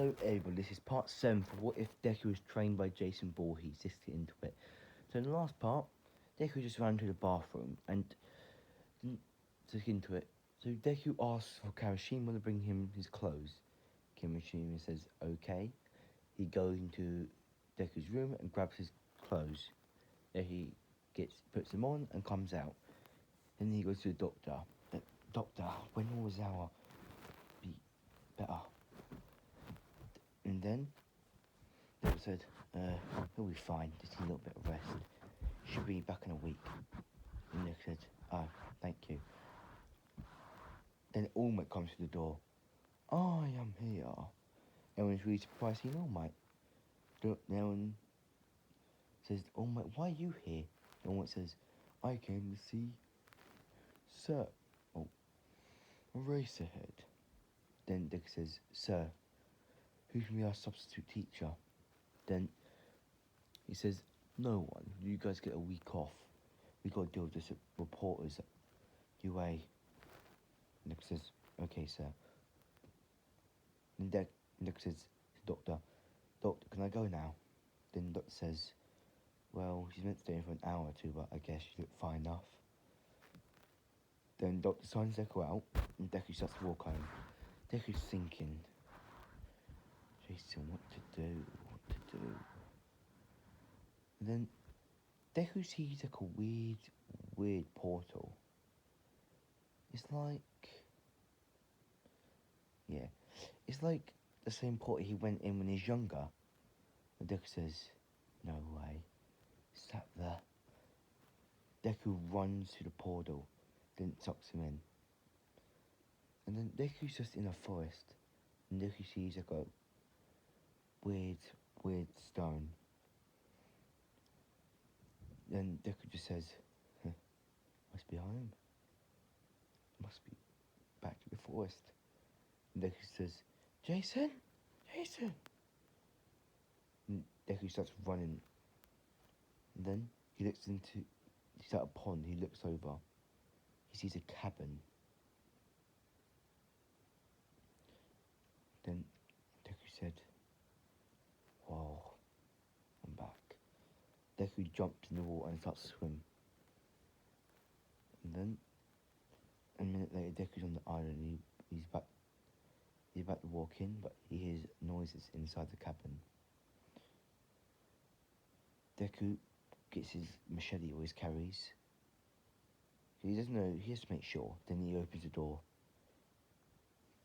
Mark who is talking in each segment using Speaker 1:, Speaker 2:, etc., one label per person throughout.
Speaker 1: Hello everyone, this is part 7 for What If Deku was trained by Jason Voorhees. Let's get into it. So in the last part, Deku just ran to the bathroom and let's get into it. So Deku asks for Kirishima to bring him his clothes. Kirishima says okay. He goes into Deku's room and grabs his clothes. There he puts them on and comes out. Then he goes to the doctor. Doctor, when will Zawa be better? And then they said, he'll be fine, just a little bit of rest. Should be back in a week. And Nick said, oh, thank you. Then All Might comes to the door. I am here. Everyone's really surprised seeing All Might. Everyone says, All Might, why are you here? All Might says, I came to see Sir. Oh, Eraserhead. Then Dick says, Sir, who can be our substitute teacher? Then he says, no one. You guys get a week off. We got to deal with this reporters at UA. Nick says, okay, sir. And Nick says, Doctor, can I go now? Then Doctor says, well, she's meant to stay in for an hour or two, but I guess she looked fine enough. Then Doctor signs Deku out, and Deku starts to walk home. Deku's thinking, Jason, what to do? And then Deku sees like a weird portal. It's like, yeah, it's like the same portal he went in when he's younger. And Deku says, no way, is that Deku runs to the portal, then sucks him in. And then Deku's just in a forest, and Deku sees like a weird stone. Then Deku just says, must be home. Must be back to the forest. And Deku says, Jason! And Deku starts running. And then he's at a pond, he looks over. He sees a cabin. Then Deku said, whoa, I'm back. Deku jumped in the water and starts to swim. And then, a minute later, Deku's on the island. He's about to walk in, but he hears noises inside the cabin. Deku gets his machete he always carries. He doesn't know, he has to make sure. Then he opens the door.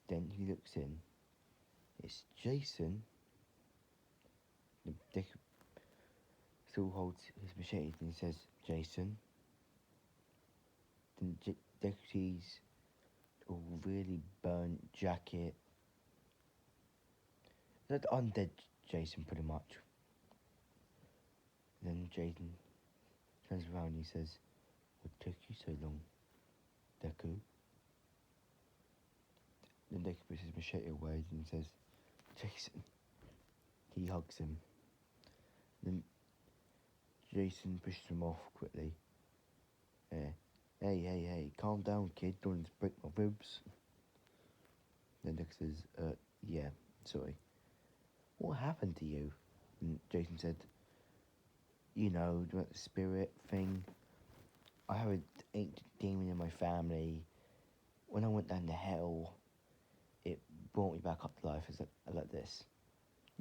Speaker 1: Then he looks in. It's Jason. Deku still holds his machete and he says, Jason. Then Deku sees a really burnt jacket. That undead Jason, pretty much. Then Jason turns around and he says, what took you so long, Deku? Then Deku puts his machete away and says, Jason. He hugs him. Then Jason pushes him off quickly. Hey, calm down, kid. Don't want to break my ribs. Then Deku says, yeah, sorry. What happened to you? And Jason said, you know, the spirit thing. I have an ancient demon in my family. When I went down to hell, it brought me back up to life as like this.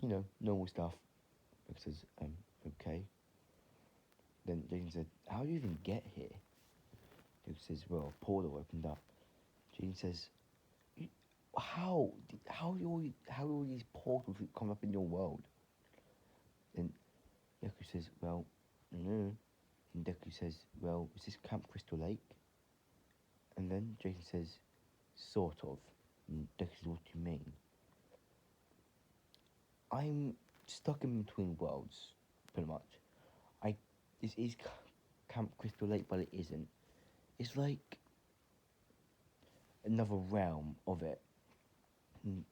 Speaker 1: You know, normal stuff. Deku says, okay. Then Jason said, how do you even get here? Deku says, well, a portal opened up. Jason says, how do all these portals come up in your world? Then Deku says, well, no. And Deku says, well, is this Camp Crystal Lake? And then Jason says, sort of. And Deku says, what do you mean? I'm stuck in between worlds, pretty much. This is Camp Crystal Lake, but it isn't. It's like another realm of it. And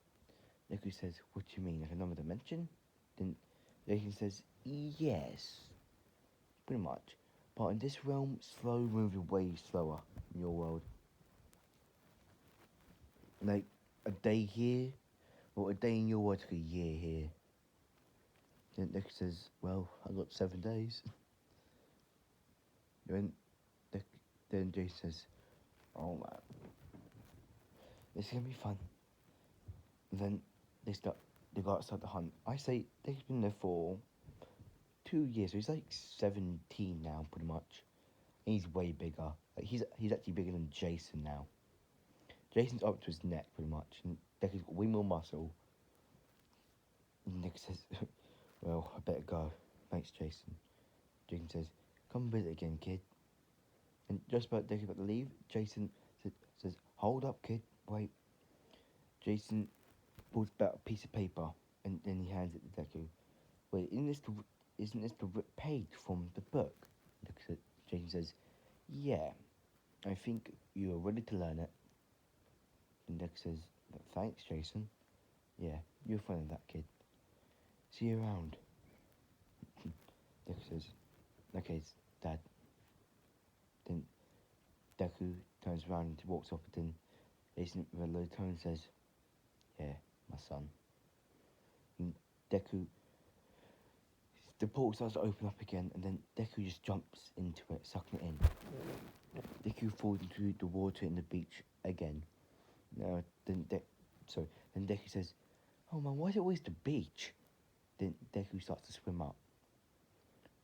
Speaker 1: Deku says, what do you mean, like another dimension? Then Jason says, yes, pretty much. But in this realm, slow moving way slower in your world. Like, a day here Well, a day in your world's like a year here. Then Deku says, well, I got 7 days. Then, then Jason says, oh man, this is gonna be fun. And then they go outside the hunt. I say they've been there for 2 years, so he's like 17 now, pretty much. And he's way bigger. Like he's actually bigger than Jason now. Jason's up to his neck, pretty much, and Deku's got way more muscle. And Nick says, well, I better go. Thanks, Jason. Jason says, come visit again, kid. And just about Deku about to leave, Jason says, hold up, kid, wait. Jason pulls out a piece of paper, and then he hands it to Deku. Wait, isn't this the page from the book? Jason says, yeah, I think you are ready to learn it. And Deku says, thanks, Jason. Yeah, you're fun of that, kid. See you around. Deku says, okay, Dad. Then Deku turns around and walks up, and then Jason with a low tone says, yeah, my son. And Deku, the portal starts to open up again, and then Deku just jumps into it, sucking it in. Deku falls into the water in the beach again. Then Deku says, oh man, why is it always the beach? Then Deku starts to swim up.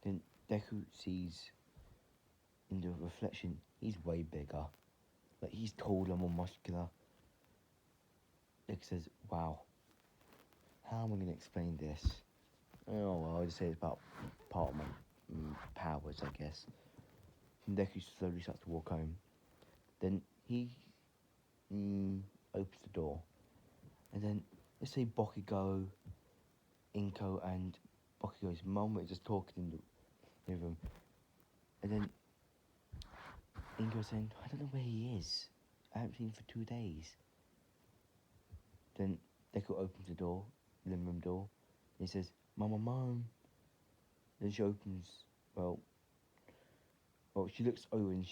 Speaker 1: Then Deku sees in the reflection, he's way bigger. Like, he's taller, more muscular. Deku says, wow, how am I going to explain this? Oh, well, I'll just say it's about part of my powers, I guess. And Deku slowly starts to walk home. Then he opens the door. And then, let's say Bakugo, Inko, and Bakugo's mum were just talking in the room. And then Inko's saying, I don't know where he is. I haven't seen him for 2 days. Then Deku opens the door, living room door. And he says, Mama, Mom. Then she opens, well, she looks over and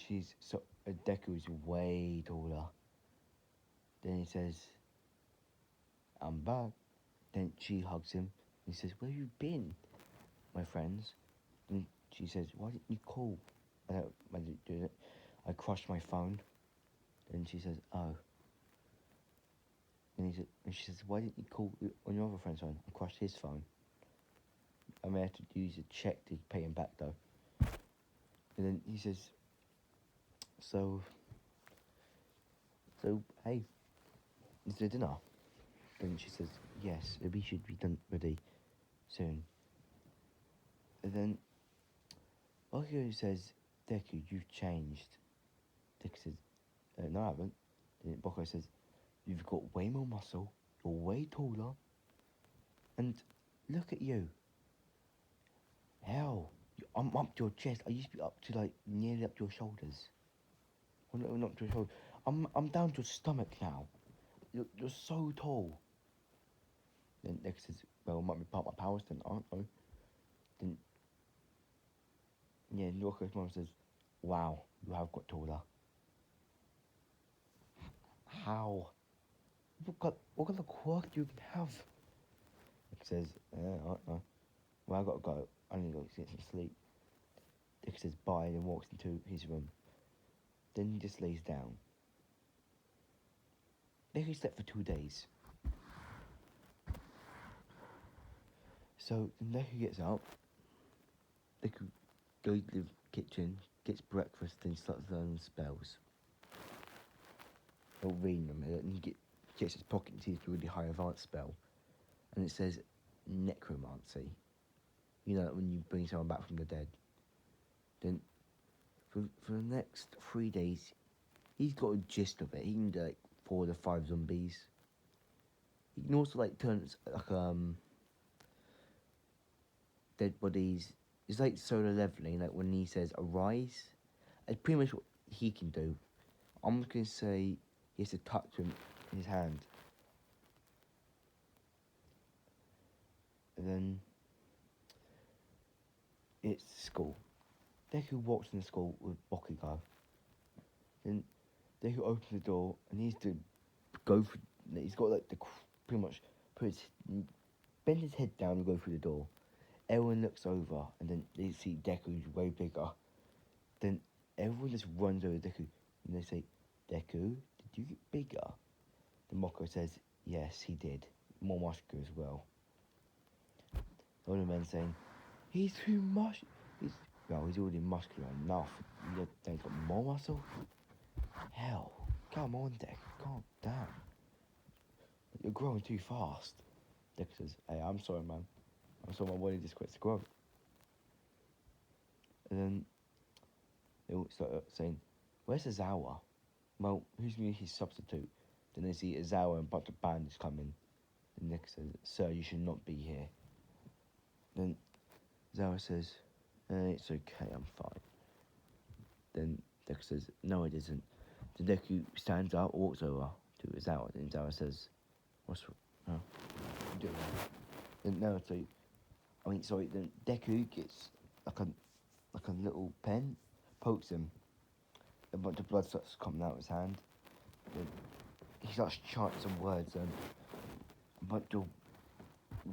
Speaker 1: Deku is way taller. Then he says, I'm back. Then she hugs him. And he says, where have you been, my friends? And she says, why didn't you call? I didn't do it. I crushed my phone. And she says, oh. And she says, why didn't you call on your other friend's phone? I crushed his phone. I may have to use a check to pay him back though. And then he says, so hey, is there dinner? Then she says, yes, we should be done ready soon. And then Bakugo says, Deku, you've changed. Deku says, no, I haven't. Then Bakugo says, you've got way more muscle, you're way taller, and look at you. Hell, I'm up to your chest. I used to be up to like nearly up to your shoulders. Well, no, not to your shoulders. I'm down to your stomach now. You're so tall. Then Deku says, well, it might be part of my powers then, aren't I? Then, yeah, Bakugo's mom says, wow, you have got taller. How? What kind of quirk do you even have? Deku says, yeah, I don't know. Well, I gotta go. I need to go get some sleep. Deku says bye and walks into his room. Then he just lays down. Deku slept for 2 days. So then Deku gets up. Deku goes to the kitchen, gets breakfast, then starts learning spells. Or reading them, and he gets his pocket and sees a really high advanced spell. And it says necromancy. You know, when you bring someone back from the dead. Then, for the next 3 days, he's got a gist of it. He can do like 4 to 5 zombies. He can also like turn like dead bodies. It's like solar leveling. Like when he says arise, it's pretty much what he can do. I'm just gonna say he has to touch him in his hand, and then it's school. Deku walks in the school with Bakugo. Then Deku opens the door and he's to go for. He's got like the pretty much bends his head down and go through the door. Everyone looks over, and then they see Deku's way bigger. Then everyone just runs over Deku, and they say, "Deku, did you get bigger?" The Mako says, "Yes, he did. More muscular as well." The other men saying, "He's too much. He's already muscular enough. You don't got more muscle? Hell, come on, Deku, calm down. You're growing too fast." Deku says, "Hey, I'm sorry, man. I'm sorry, my body just quits to grow." And then they all start saying, "Where's Izawa? Well, who's going to be his substitute?" Then they see Izawa and a bunch of bandits coming. Then Deku says, "Sir, you should not be here." Then Izawa says, "It's okay, I'm fine." Then Deku says, "No, it isn't." Then Deku stands up, walks over to Izawa. Then Izawa says, "What's wrong? What are you doing?" Then then Deku gets like a little pen, pokes him. A bunch of blood starts coming out of his hand. Then he starts chanting some words, and a bunch of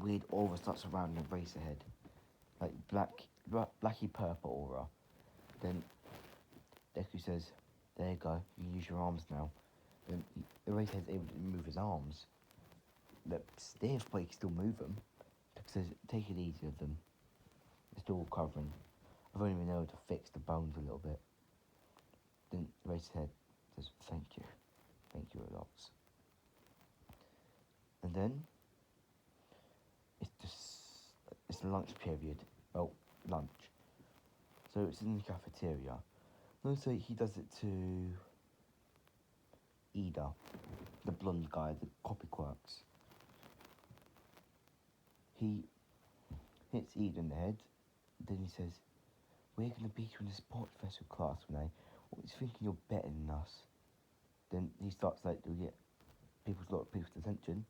Speaker 1: weird aura starts surrounding Eraserhead, like blacky purple aura. Then Deku says, "There you go, you can use your arms now." Then Eraserhead's able to move his arms. They're stiff, but he can still move them. Deku says, "Take it easy with them. It's still recovering. I've only been able to fix the bones a little bit." Then Eraserhead says, Thank you a lot." And then it's lunch period. Oh, lunch. So it's in the cafeteria. So he does it to Ida, the blonde guy, the copy quirks. He hits Ida in the head. Then he says, "We're going to beat you in the sports festival class, Renee. Always thinking you're better than us." Then he starts to get a lot of people's attention.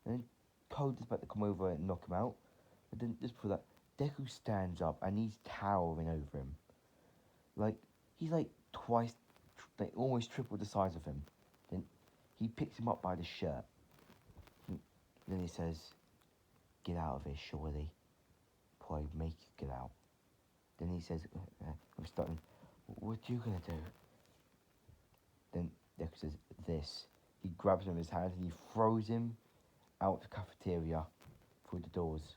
Speaker 1: And then Code is about to come over and knock him out. But then just before that, Deku stands up and he's towering over him. He's twice, almost triple the size of him. Then he picks him up by the shirt. And then he says, "Get out of here, shorty. Before I make you get out." Then he says, I'm starting, "What are you going to do?" Then Deku says, "This." He grabs him in his hand and he throws him out the cafeteria through the doors.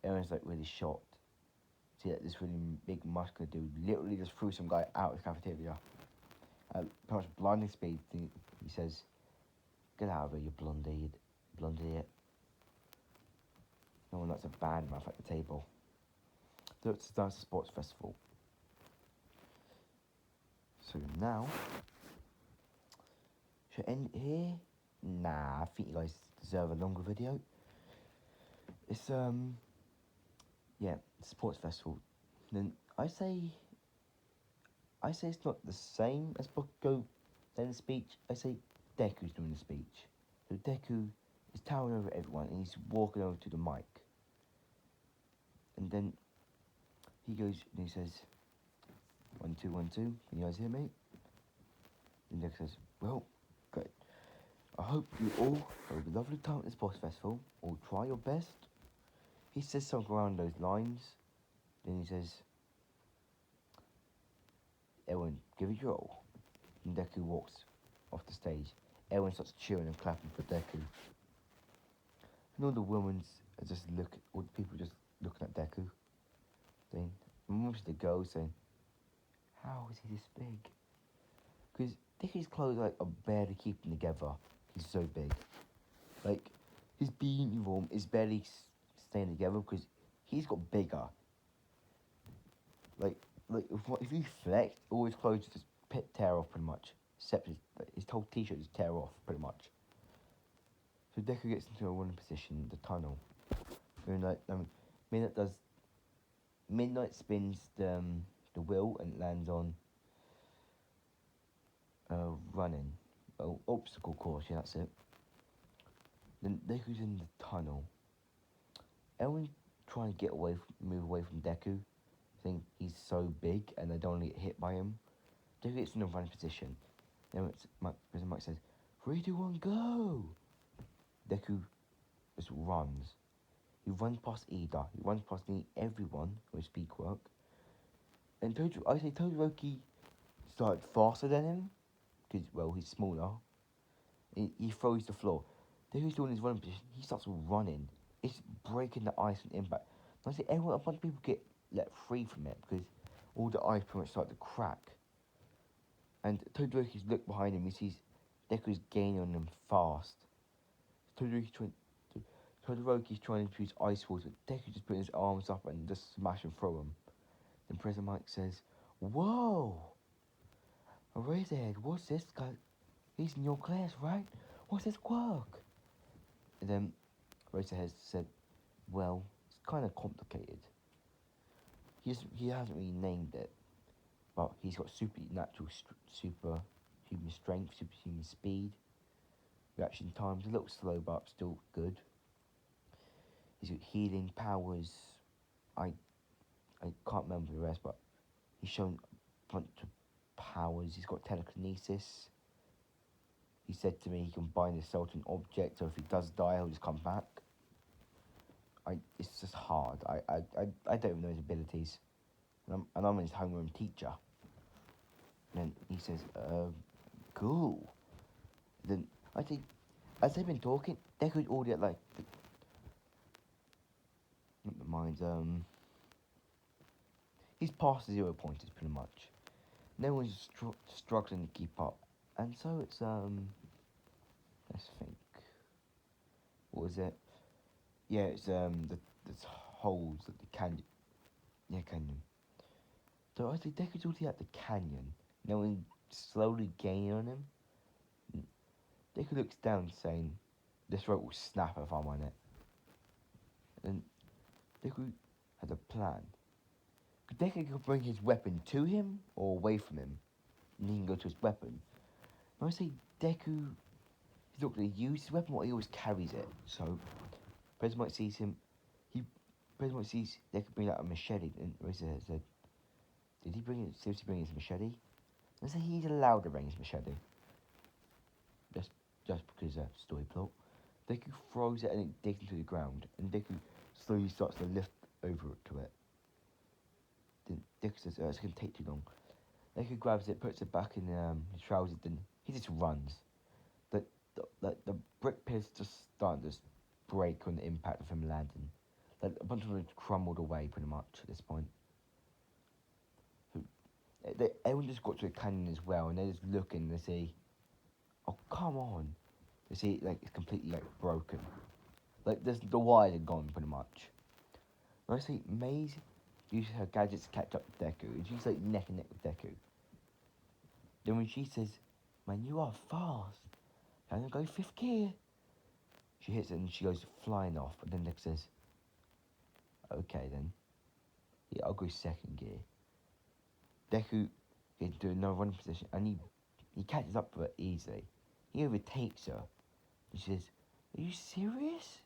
Speaker 1: Everyone's really shocked. See that this really big muscular dude literally just threw some guy out of the cafeteria. At pretty much blinding speed, he says, "Get out of here, you blonde idiot. No one likes a bad mouth at the table." So it starts a sports festival. So now, should I end it here? Nah, I think you guys deserve a longer video. It's sports festival. Then I say it's not the same as Bakugo then the speech. I say Deku's doing the speech. So Deku is towering over everyone and he's walking over to the mic. And then he goes and he says, 1, 2, 1, 2, can you guys hear me? And Deku says, "Well, good. I hope you all have a lovely time at the sports festival, or try your best." He says something around those lines. Then he says, "Everyone, give it your all." And Deku walks off the stage. Everyone starts cheering and clapping for Deku. And all the all the people just looking at Deku. Saying, and most of the girls saying, "How is he this big?" Because Deku's clothes are barely keeping together. He's so big. His uniform is barely staying together because he's got bigger. If you flex, all his clothes just tear off pretty much. Except his whole t-shirt just tear off pretty much. So Deku gets into a running position in the tunnel. And Midnight spins the wheel and lands on running. Obstacle course, yeah, that's it. Then Deku's in the tunnel. Everyone trying to move away from Deku, think he's so big and they don't want to get hit by him. Deku gets in a running position. Then Mike says, 3, 2, 1, go! Deku just runs. He runs past Ida. He runs past nearly everyone with speak work. And I say Todoroki started faster than him because well he's smaller. He throws the floor. Then who's doing his running position? He starts running. It's breaking the ice and impact. And I say a bunch of people get let free from it because all the ice pretty much start to crack. And Todoroki's look behind him. He sees Deku's gaining on him fast. Todoroki's trying to use ice walls, but Deku just putting his arms up and just smashing through him. Then President Mike says, "Whoa! Razorhead, what's this guy? He's in your class, right? What's his quirk?" And then Razorhead said, "Well, it's kind of complicated. He hasn't really named it, but he's got supernatural, superhuman strength, superhuman speed. Reaction time's a little slow, but still good. He's got healing powers. I can't remember the rest, but he's shown a bunch of powers. He's got telekinesis. He said to me he can bind his soul to an object, so if he does die, he'll just come back. It's just hard. I don't even know his abilities. And I'm his homeroom teacher." And then he says, cool. Then I think, as they've been talking, Deku's already at like, he's past the 0 pointers pretty much. No one's struggling to keep up. And so it's, let's think. What was it? Yeah, it's, the holes at the canyon. Yeah, canyon. So I think Deku's already at the canyon. No one slowly gaining on him. Deku looks down saying, "This rope will snap if I'm on it." And Deku has a plan. Deku could bring his weapon to him or away from him, and he can go to his weapon. And I say Deku, he's not going to use his weapon, but he always carries it. So President Mike sees him. President Mike sees Deku bring out a machete, and Razor said, "Did he seriously bring his machete?" And I say he's allowed to bring his machete. Just because of story plot. Deku throws it and it digs into the ground, and Deku slowly starts to lift over to it. Then Deku says, "It's going to take too long." Deku grabs it, puts it back in his trousers, then he just runs. The brick pillars just starting to break on the impact of him landing. Like a bunch of them crumbled away pretty much at this point. So, everyone just got to a canyon as well, and they're just looking to see, "Oh, come on." They see like it's completely like broken. Like the wires are gone pretty much. And I see Maze uses her gadgets to catch up with Deku, and she's like neck and neck with Deku. Then when she says, "Man, you are fast. I'm gonna go 5th gear." She hits it and she goes flying off, and then Deku says, "Okay then. Yeah, I'll go 2nd gear." Deku gets into another running position, and he catches up with her easily. He overtakes her. And she says, "Are you serious?"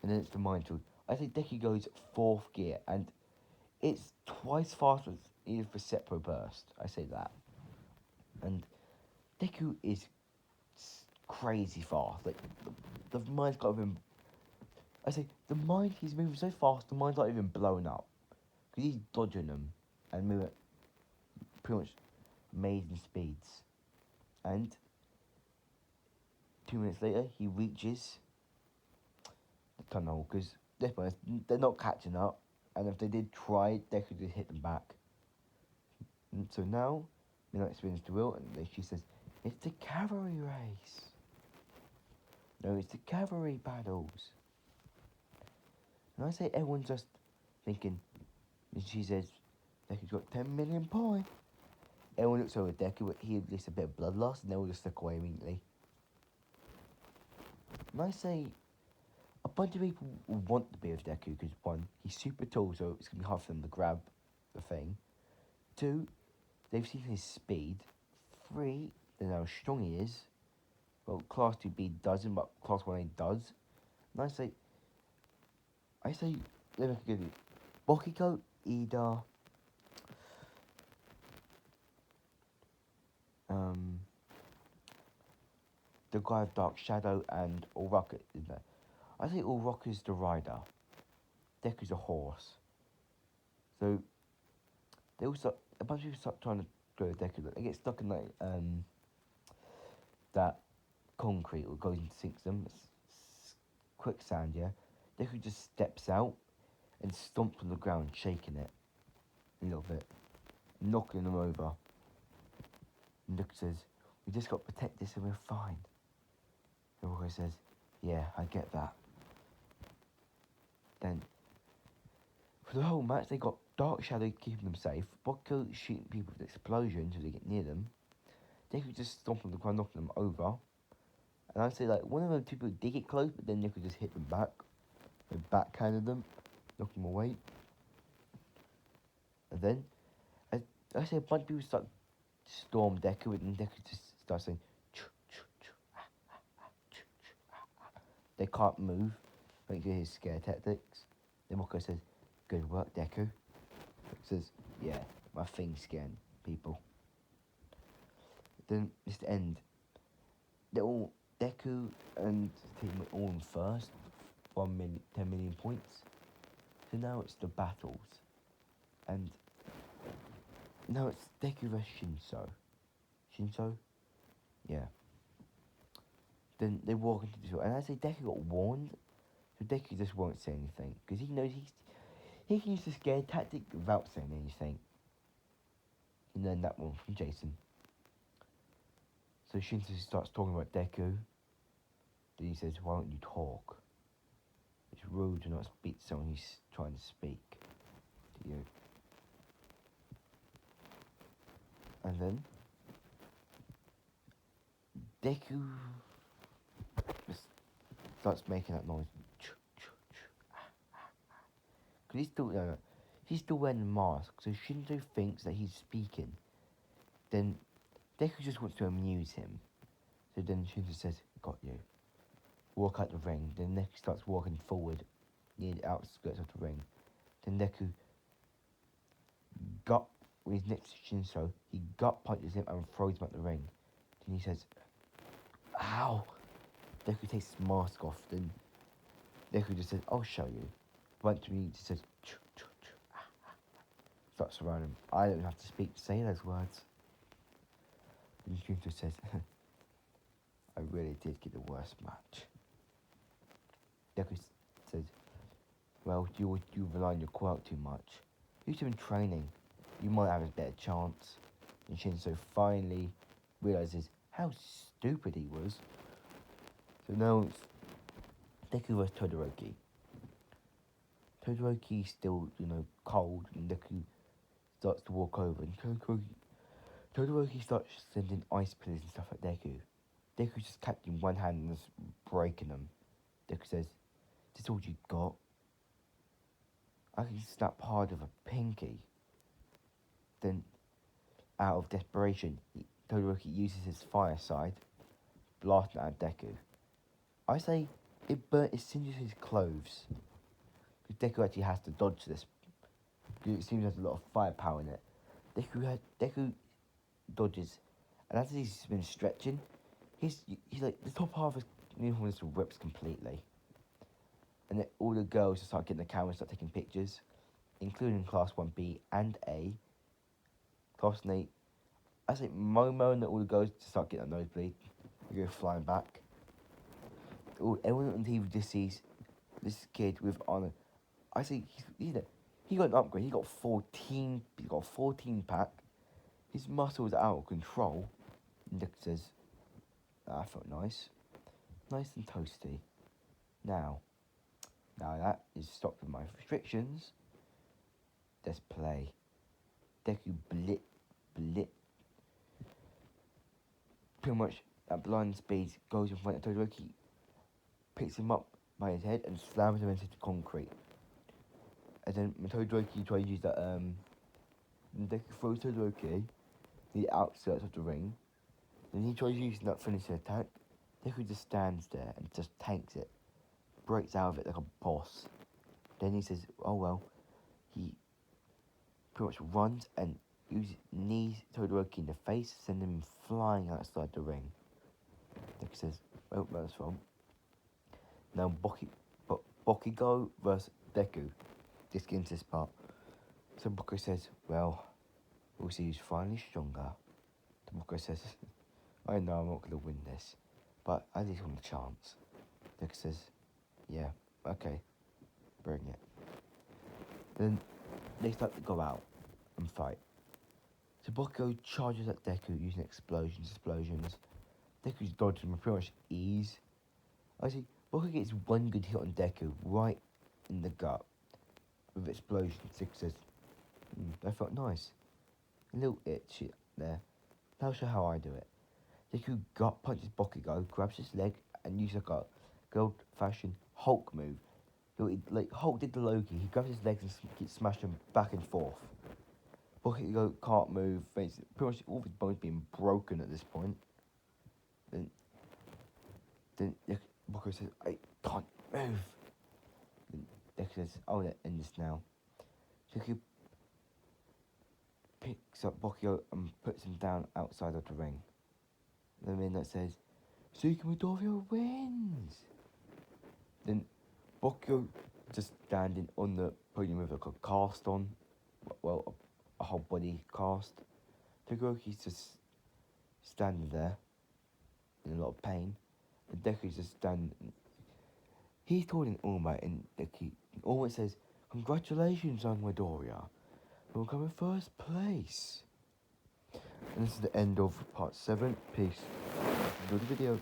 Speaker 1: And then it's the mind tool. I say Deku goes 4th gear, and it's twice faster even for Seppo Burst. I say that. And Deku is crazy fast. Like, the mind's got him. I say, the mind, he's moving so fast, the mind's not even blowing up. Because he's dodging them and moving at pretty much amazing speeds. And 2 minutes later, he reaches the tunnel, because they're not catching up, and if they did try, they could just hit them back. And so now, Midnight spins the wheel, and she says, "It's the cavalry race." No, it's the cavalry battles. And I say everyone's just thinking, and she says, "Deku's got 10 million points." Everyone looks over at Deku, but he lists a bit of blood loss, and they all just look away immediately. And I say, a bunch of people want to be with Deku because 1, he's super tall, so it's going to be hard for them to grab the thing. 2, they've seen his speed. 3, they know how strong he is. Well, Class 2B doesn't, but Class 1A does. And I say, let me give you Bokiko, Ida, the guy of Dark Shadow and All Rocket is there. I think All Rocket is the rider. Deku's a horse. So they all start, a bunch of people start trying to go to Deku. They get stuck in like that concrete or goes and sinks them. Quicksand, yeah. Deku just steps out and stomps on the ground, shaking it a little bit, knocking them over. And Deku says, "We just got to protect this and we're fine." And Rocket says, "Yeah, I get that." Then, for the whole match, they got Dark Shadow keeping them safe, Boko shooting people with explosions as they get near them. Deku just stomping on the ground, knocking them over. And I'd say like one of them people did get close, but then Deku just hit them back. They backhanded them, knocked them away. And then, as I say, a bunch of people start to storm Deku, and Deku just starts saying, "Choo, choo, choo, ah, ah, ah, choo, choo, ah, ah." They can't move. Thanks to his scare tactics. Then Moko says, "Good work, Deku." He says, "Yeah, my thing's scaring people." Then it's the end. They're all Deku and the team were all in first, 10 million points. So now it's the battles, and now it's Deku vs Shinso. Shinso, yeah. Then they walk into the door, and I say Deku got warned, so Deku just won't say anything because he knows he can use the scare tactic without saying anything. He learned that one from Jason. So Shinso starts talking about Deku. Then he says, "Why don't you talk? It's rude to not speak to someone who's trying to speak to you." And then Deku just starts making that noise. Because he's still wearing the mask, so Shinso thinks that he's speaking. Then Deku just wants to amuse him. So then Shinso says, "Got you." Walk out the ring. Then Deku starts walking forward near the outskirts of the ring. Then Deku when he's next to Shinso, he gut punches him and throws him at the ring. Then he says, "Ow!" Deku takes his mask off. Then Deku just says, "I'll show you." Runs to me, he just says, "Choo, choo, choo, ah, ah." Starts around him. I don't have to speak to say those words. And Shinso says, "I really did get the worst match." Deku says, "Well, you rely on your quirk too much. You've been training. You might have a better chance." And Shinso finally realizes how stupid he was. So now it's Deku vs Todoroki. Todoroki's still, cold, and Deku starts to walk over, and Todoroki starts sending ice pillars and stuff at Deku. Deku's just catching one hand and just breaking them. Deku says, "Is this all you got? I can snap part of a pinky." Then, out of desperation, Todoroki uses his fire side, blasting at Deku. I say it singes his clothes. Because Deku actually has to dodge this. Because it seems there's a lot of firepower in it. Deku dodges, and as he's been stretching, he's like the top half of his uniform just rips completely. And then all the girls just start getting the camera and start taking pictures, including Class 1B and A. Class 8, I say Momo and all the girls just start getting a nosebleed. They go flying back. Everyone on TV just sees this kid with honor. I say he got an upgrade. He got 14. He got a 14 pack. His muscles are out of control. Nick says, "That felt nice, nice and toasty." Now that is stopped with my restrictions. Let's play. Deku blip. Pretty much at blind speed goes in front of Todoroki, picks him up by his head and slams him into the concrete. And then when Todoroki tries to use that, Deku throws Todoroki the outskirts of the ring. Then he tries using that finisher attack. Deku just stands there and just tanks it, breaks out of it like a boss. Then he says, "Oh well." He pretty much runs and knees Todoroki in the face, sending him flying outside the ring. Deku says, well, that's wrong. Now Bokigo versus Deku. Just get into this part. So Bokigo says, well, we'll see who's finally stronger. Bokigo says, I know I'm not going to win this, but I just want a chance. Deku says, yeah, okay, bring it. Then they start to go out and fight. So Bokigo charges at Deku using explosions. Deku's dodging with pretty much ease. I see, Bokigo gets one good hit on Deku right in the gut with explosions. Deku says, that felt nice. A little itch there. I'll show how I do it. Deku gut punches Bokigo, grabs his leg, and uses like a good old-fashioned Hulk move. Like Hulk did to Loki, he grabs his legs and keeps smashing them back and forth. Bokigo can't move, pretty much all of his bones being broken at this point. Then Bokigo says, I can't move. Then Deku says, I'll end this now. Deku picks up Bokigo and puts him down outside of the ring. The midnight says, Suki Midoriya wins! Then Bokigo just standing on the podium with like a cast on, well, a whole body cast. Todoroki's just standing there in a lot of pain, and Deku's just standing. He's holding All Might, and All Might says, congratulations, young Midoriya, we'll come in first place. And this is the end of part 7. Peace. Enjoy the video.